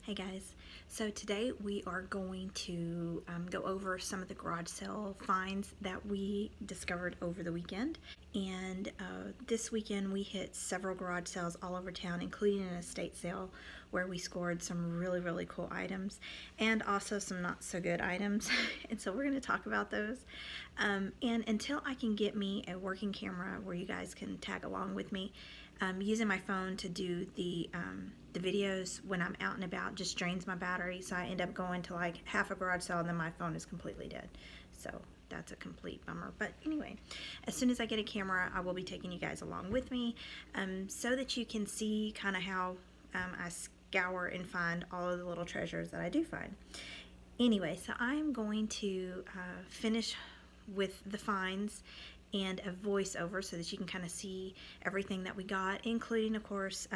Hey guys, so today we are going to go over some of the garage sale finds that we discovered over the weekend. And this weekend we hit several garage sales all over town, including an estate sale where we scored some really cool items and also some not so good items. And so we're going to talk about those. And until I can get me a working camera where you guys can tag along with me, using my phone to do the videos when I'm out and about just drains my battery, so I end up going to like half a garage sale and then my phone is completely dead. So that's a complete bummer. But anyway, as soon as I get a camera, I will be taking you guys along with me, so that you can see kind of how I scour and find all of the little treasures that I do find. Anyway, so I'm going to finish with the finds and a voiceover so that you can kind of see everything that we got, including, of course,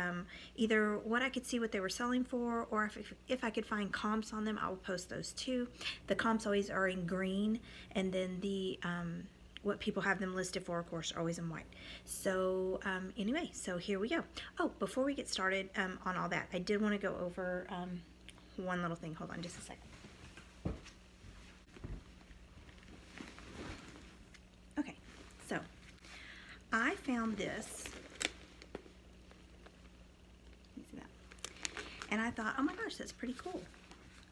either what I could see what they were selling for, or if I could find comps on them, I will post those too. The comps always are in green, and then the what people have them listed for, of course, are always in white. So anyway, so here we go. Oh, before we get started on all that, I did want to go over one little thing. Hold on just a second. Okay, so I found this, and I thought, oh my gosh, that's pretty cool.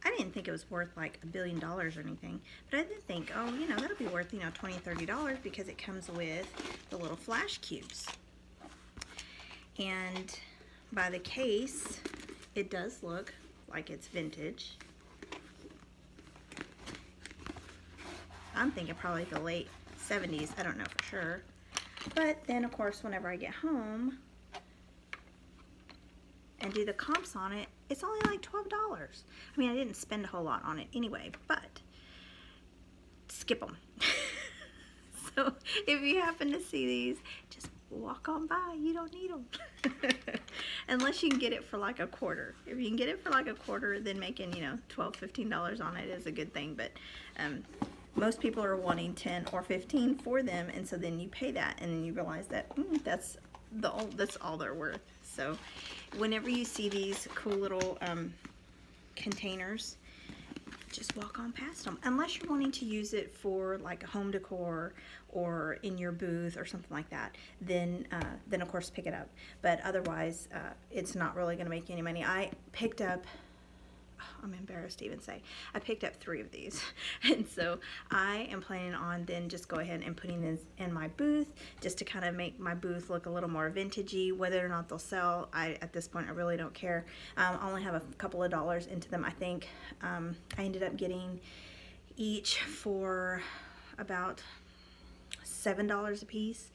I didn't think it was worth like $1 billion or anything, but I did think, oh, you know, that'll be worth, $20, $30 because it comes with the little flash cubes. And by the case, it does look like it's vintage. I'm thinking probably the late 70s, I don't know for sure. But then, of course, whenever I get home and do the comps on it, it's only like $12. I mean, I didn't spend a whole lot on it anyway, but skip them. So if you happen to see these, just walk on by. You don't need them. Unless you can get it for like a quarter. If you can get it for like a quarter, then making, $12, $15 on it is a good thing. But most people are wanting 10 or 15 for them, and so then you pay that, and then you realize that that's all they're worth. So whenever you see these cool little containers, just walk on past them, unless you're wanting to use it for like a home decor or in your booth or something like that. Then of course pick it up. But otherwise, it's not really going to make you any money. I picked up, I'm embarrassed to even say, I picked up 3 of these, and so I am planning on then just go ahead and putting this in my booth just to kind of make my booth look a little more vintagey. Whether or not they'll sell, at this point I really don't care. I only have a couple of dollars into them. I think I ended up getting each for about $7 a piece.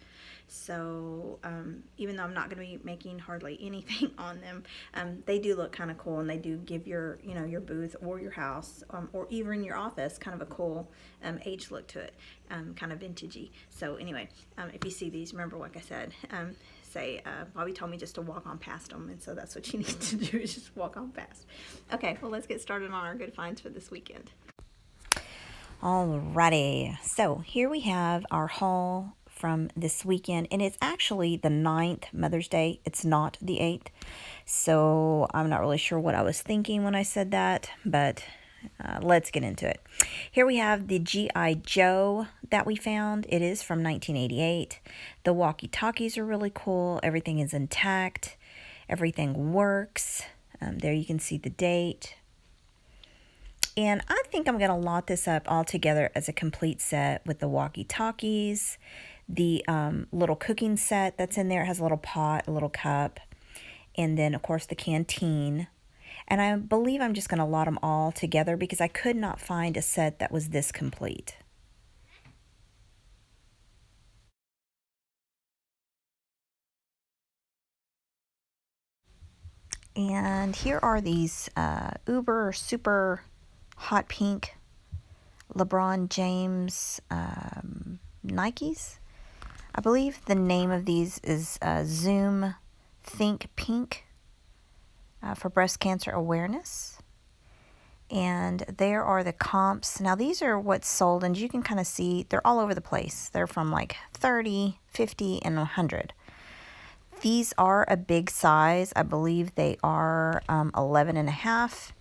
So even though I'm not going to be making hardly anything on them, they do look kind of cool, and they do give your your booth or your house or even your office kind of a cool age look to it, kind of vintagey. So anyway, if you see these, remember, like I said, Bobby told me just to walk on past them, and so that's what you need to do, is just walk on past. Okay, well, let's get started on our good finds for this weekend. Alrighty, so here we have our haul from this weekend, and it's actually the 9th, Mother's Day. It's not the 8th, so I'm not really sure what I was thinking when I said that, but let's get into it. Here we have the G.I. Joe that we found. It is from 1988. The walkie-talkies are really cool. Everything is intact. Everything works. There you can see the date. And I think I'm going to lot this up all together as a complete set with the walkie-talkies, the little cooking set that's in there. It has a little pot, a little cup, and then, of course, the canteen. And I believe I'm just going to lot them all together because I could not find a set that was this complete. And here are these uber super hot pink LeBron James Nikes. I believe the name of these is Zoom Think Pink for breast cancer awareness. And there are the comps. Now these are what's sold, and you can kind of see they're all over the place. They're from like 30, 50, and 100. These are a big size. I believe they are 11 and a half.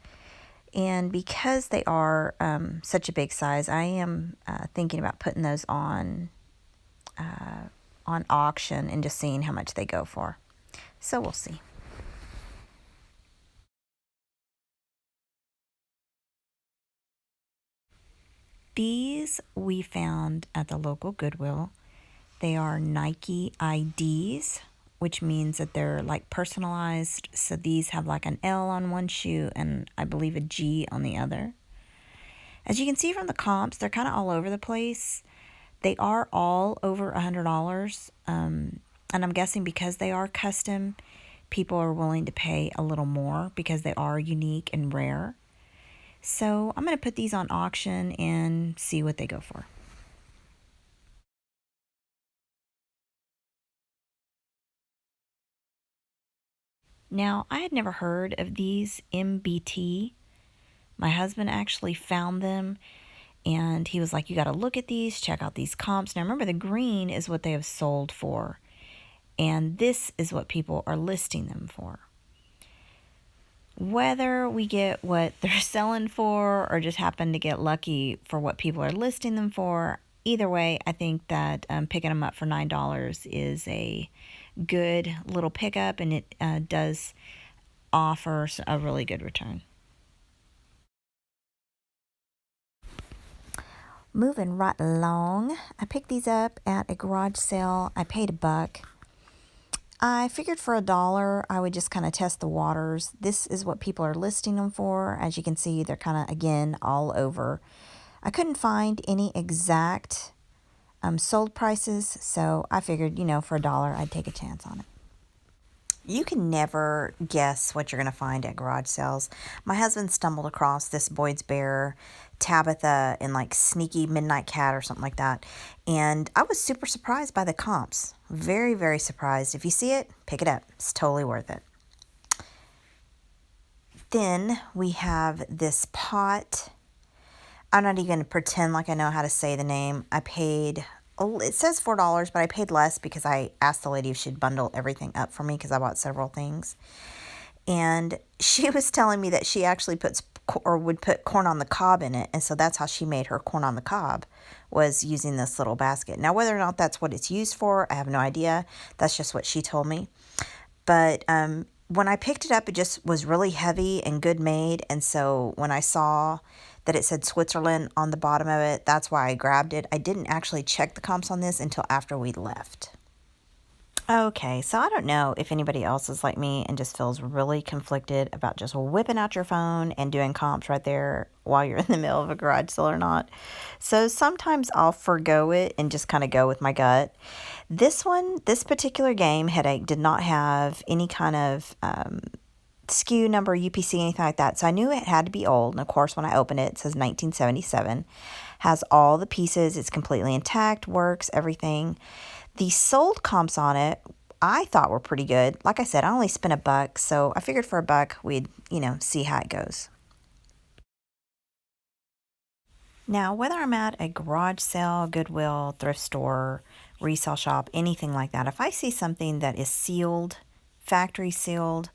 And because they are such a big size, I am thinking about putting those on auction and just seeing how much they go for. So we'll see. These we found at the local Goodwill. They are Nike IDs, which means that they're like personalized. So these have like an L on one shoe and I believe a G on the other. As you can see from the comps, they're kind of all over the place. They are all over $100. And I'm guessing because they are custom, people are willing to pay a little more because they are unique and rare. So I'm going to put these on auction and see what they go for. Now, I had never heard of these MBT. My husband actually found them and he was like, you got to look at these, check out these comps. Now, remember, the green is what they have sold for, and this is what people are listing them for. Whether we get what they're selling for or just happen to get lucky for what people are listing them for, either way, I think that picking them up for $9 is a good little pickup, and it does offer a really good return. Moving right along, I picked these up at a garage sale. I paid $1. I figured for $1, I would just kind of test the waters. This is what people are listing them for. As you can see, they're kind of, again, all over. I couldn't find any exact sold prices, so I figured, for $1, I'd take a chance on it. You can never guess what you're going to find at garage sales. My husband stumbled across this Boyd's Bear, Tabitha, and like Sneaky Midnight Cat or something like that. And I was super surprised by the comps. Very, very surprised. If you see it, pick it up. It's totally worth it. Then we have this pot. I'm not even going to pretend like I know how to say the name. I paid... Oh, it says $4, but I paid less because I asked the lady if she'd bundle everything up for me because I bought several things. And she was telling me that she actually would put corn on the cob in it. And so that's how she made her corn on the cob, was using this little basket. Now, whether or not that's what it's used for, I have no idea. That's just what she told me. But when I picked it up, it just was really heavy and good made. And so when I saw that it said Switzerland on the bottom of it, that's why I grabbed it. I didn't actually check the comps on this until after we left. Okay, so I don't know if anybody else is like me and just feels really conflicted about just whipping out your phone and doing comps right there while you're in the middle of a garage sale or not. So sometimes I'll forgo it and just kind of go with my gut. This particular game, Headache, did not have any kind of SKU number, UPC, anything like that. So I knew it had to be old. And of course, when I opened it, it says 1977. Has all the pieces. It's completely intact, works, everything. The sold comps on it, I thought were pretty good. Like I said, I only spent $1, so I figured for $1, we'd, see how it goes. Now, whether I'm at a garage sale, Goodwill, thrift store, resale shop, anything like that, if I see something that is sealed, factory sealed,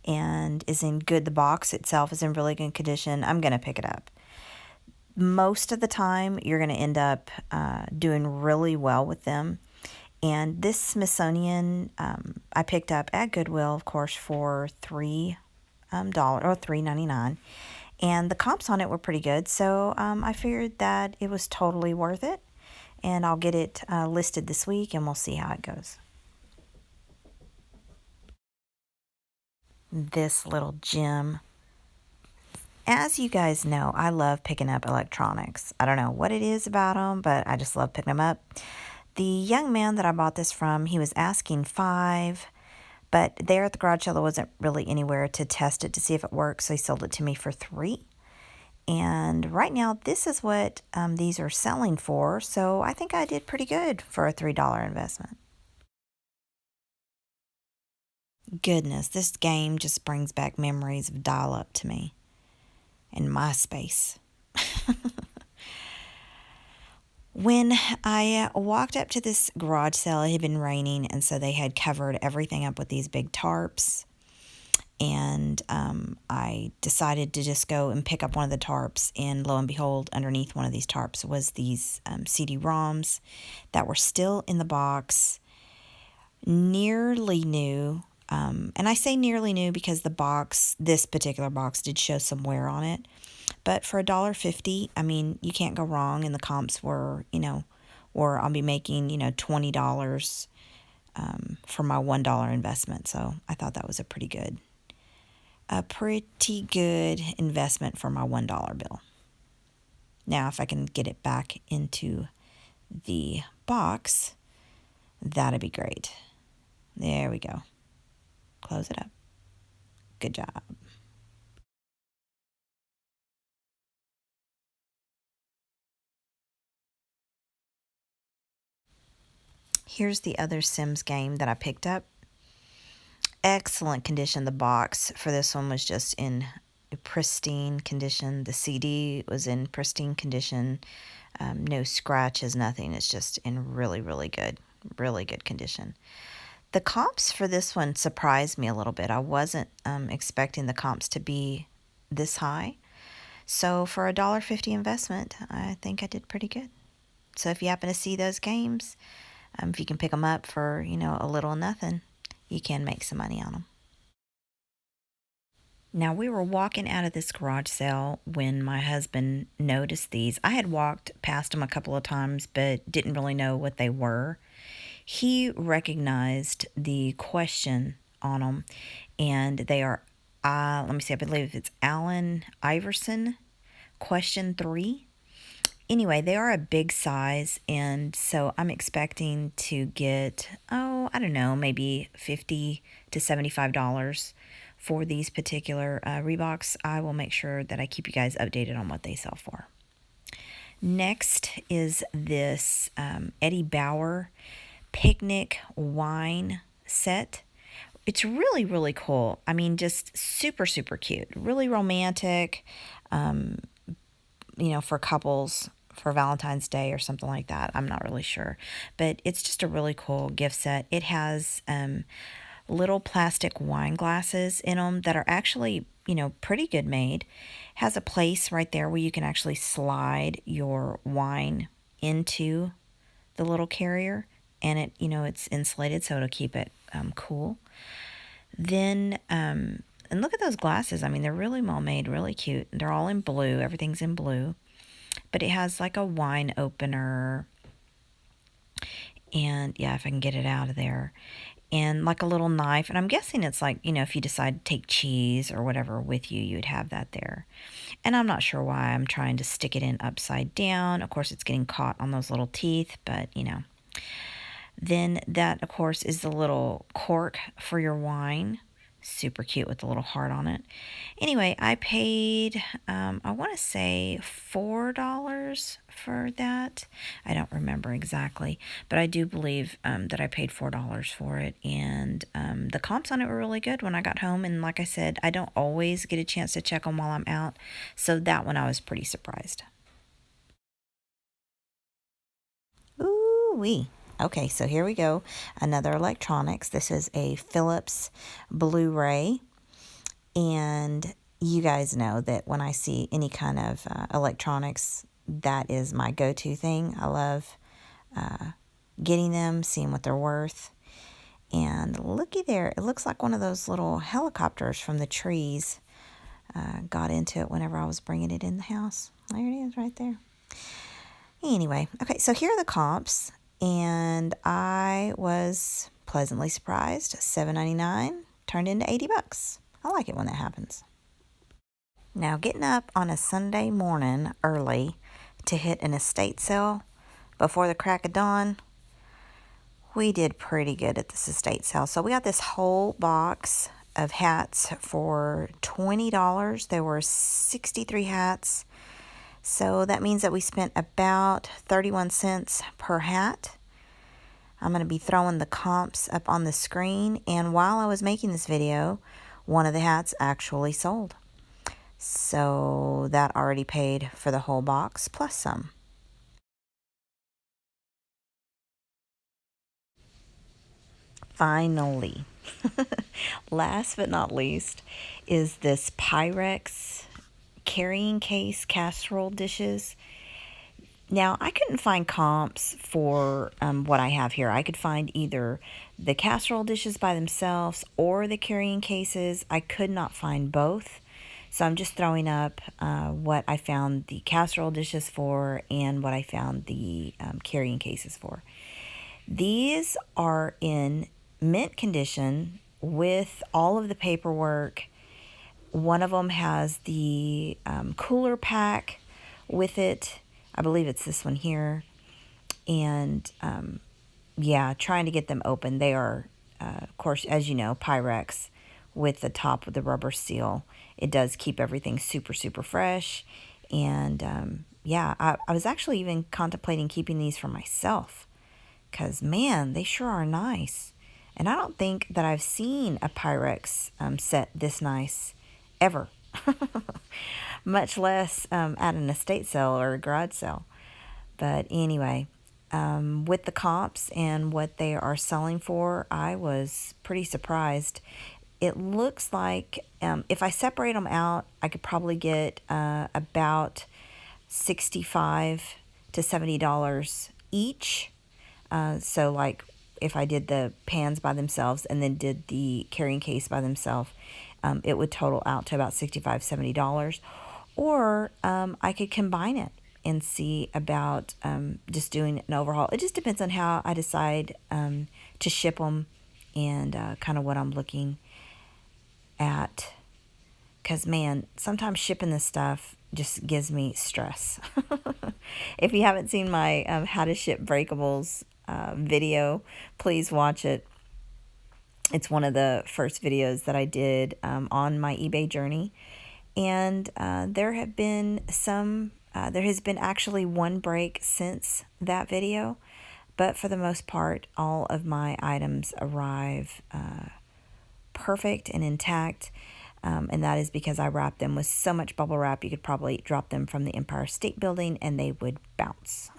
and is in good, the box itself is in really good condition, I'm going to pick it up. Most of the time, you're going to end up doing really well with them. And this Smithsonian, I picked up at Goodwill, of course, for $3 or $3.99. And the comps on it were pretty good, so I figured that it was totally worth it. And I'll get it listed this week, and we'll see how it goes. This little gem. As you guys know, I love picking up electronics. I don't know what it is about them, but I just love picking them up. The young man that I bought this from, he was asking $5, but there at the garage sale, there wasn't really anywhere to test it to see if it works, so he sold it to me for $3. And right now, this is what these are selling for, so I think I did pretty good for a $3 investment. Goodness, this game just brings back memories of dial-up to me. And MySpace. When I walked up to this garage sale, it had been raining, and so they had covered everything up with these big tarps. And I decided to just go and pick up one of the tarps, and lo and behold, underneath one of these tarps was these CD-ROMs that were still in the box, nearly new. And I say nearly new because the box, this particular box, did show some wear on it. But for $1.50, I mean, you can't go wrong. And the comps were, or I'll be making, $20 for my $1 investment. So I thought that was a pretty good investment for my $1 bill. Now, if I can get it back into the box, that'd be great. There we go. Close it up. Good job. Here's the other Sims game that I picked up. Excellent condition. The box for this one was just in pristine condition. The CD was in pristine condition. No scratches, nothing. It's just in really good condition. The comps for this one surprised me a little bit. I wasn't expecting the comps to be this high. So for a $1.50 investment, I think I did pretty good. So if you happen to see those games, if you can pick them up for, a little or nothing, you can make some money on them. Now, we were walking out of this garage sale when my husband noticed these. I had walked past them a couple of times, but didn't really know what they were. He recognized the question on them, and they are, let me see, I believe it's Allen Iverson, question 3. Anyway, they are a big size, and so I'm expecting to get, I don't know, maybe $50 to $75 for these particular Reeboks. I will make sure that I keep you guys updated on what they sell for. Next is this Eddie Bauer picnic wine set. It's really cool. I mean, just super cute, really romantic, for couples for Valentine's Day or something like that. I'm not really sure, but it's just a really cool gift set. It has little plastic wine glasses in them that are actually, pretty good made. Has a place right there where you can actually slide your wine into the little carrier, and it, it's insulated, so it'll keep it cool. Then, and look at those glasses. I mean, they're really well made, really cute. They're all in blue. Everything's in blue. But it has like a wine opener. And yeah, if I can get it out of there. And like a little knife. And I'm guessing it's like, if you decide to take cheese or whatever with you, you would have that there. And I'm not sure why I'm trying to stick it in upside down. Of course, it's getting caught on those little teeth, but Then that, of course, is the little cork for your wine. Super cute with the little heart on it. Anyway, I paid, I want to say $4 for that. I don't remember exactly, but I do believe that I paid $4 for it. And the comps on it were really good when I got home. And like I said, I don't always get a chance to check them while I'm out. So that one I was pretty surprised. Ooh-wee. Okay, so here we go. Another electronics. This is a Philips Blu-ray. And you guys know that when I see any kind of electronics, that is my go-to thing. I love getting them, seeing what they're worth. And looky there. It looks like one of those little helicopters from the trees got into it whenever I was bringing it in the house. There it is right there. Anyway, okay, so here are the comps. And I was pleasantly surprised. $7.99 turned into $80. I like it when that happens. Now, getting up on a Sunday morning early to hit an estate sale before the crack of dawn, we did pretty good at this estate sale. So we got this whole box of hats for $20. There were 63 hats. So that means that we spent about 31 cents per hat. I'm going to be throwing the comps up on the screen. And while I was making this video, one of the hats actually sold. So that already paid for the whole box plus some. finally, last but not least, is this Pyrex carrying case casserole dishes. Now, I couldn't find comps for what I have here. I could find either the casserole dishes by themselves or the carrying cases. I could not find both. So I'm just throwing up what I found the casserole dishes for and what I found the carrying cases for. These are in mint condition with all of the paperwork. One of them has the cooler pack with it. I believe it's this one here. And yeah, trying to get them open. They are, of course, as you know, Pyrex with the top with the rubber seal. It does keep everything super, super fresh. And yeah, I was actually even contemplating keeping these for myself. Because, man, they sure are nice. And I don't think that I've seen a Pyrex set this nice ever. Much less at an estate sale or a garage sale. But anyway, with the comps and what they are selling for, I was pretty surprised. It looks like if I separate them out, I could probably get about $65 to $70 each. So like if I did the pans by themselves and then did the carrying case by themselves, it would total out to about $65, $70. Or I could combine it and see about just doing an overhaul. It just depends on how I decide to ship them and kind of what I'm looking at. Because, man, sometimes shipping this stuff just gives me stress. If you haven't seen my how to ship breakables video, please watch it. It's one of the first videos that I did on my eBay journey. And there has been actually one break since that video. But for the most part, all of my items arrive perfect and intact. And that is because I wrapped them with so much bubble wrap, you could probably drop them from the Empire State Building and they would bounce.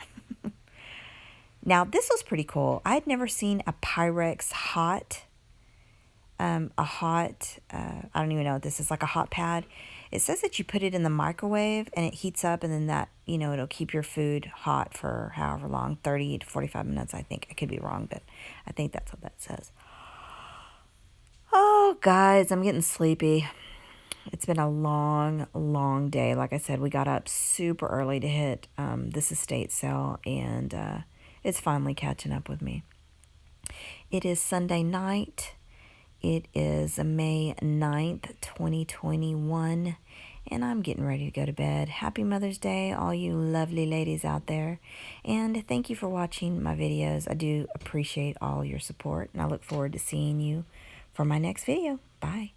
Now, this was pretty cool. I had never seen a Pyrex hot, I don't even know what this is, like a hot pad. It says that you put it in the microwave and it heats up and then that, it'll keep your food hot for however long, 30 to 45 minutes, I think. I could be wrong, but I think that's what that says. Oh, guys, I'm getting sleepy. It's been a long, long day. Like I said, we got up super early to hit this estate sale, and it's finally catching up with me. It is Sunday night. It is May 9th, 2021, and I'm getting ready to go to bed. Happy Mother's Day, all you lovely ladies out there, and thank you for watching my videos. I do appreciate all your support, and I look forward to seeing you for my next video. Bye.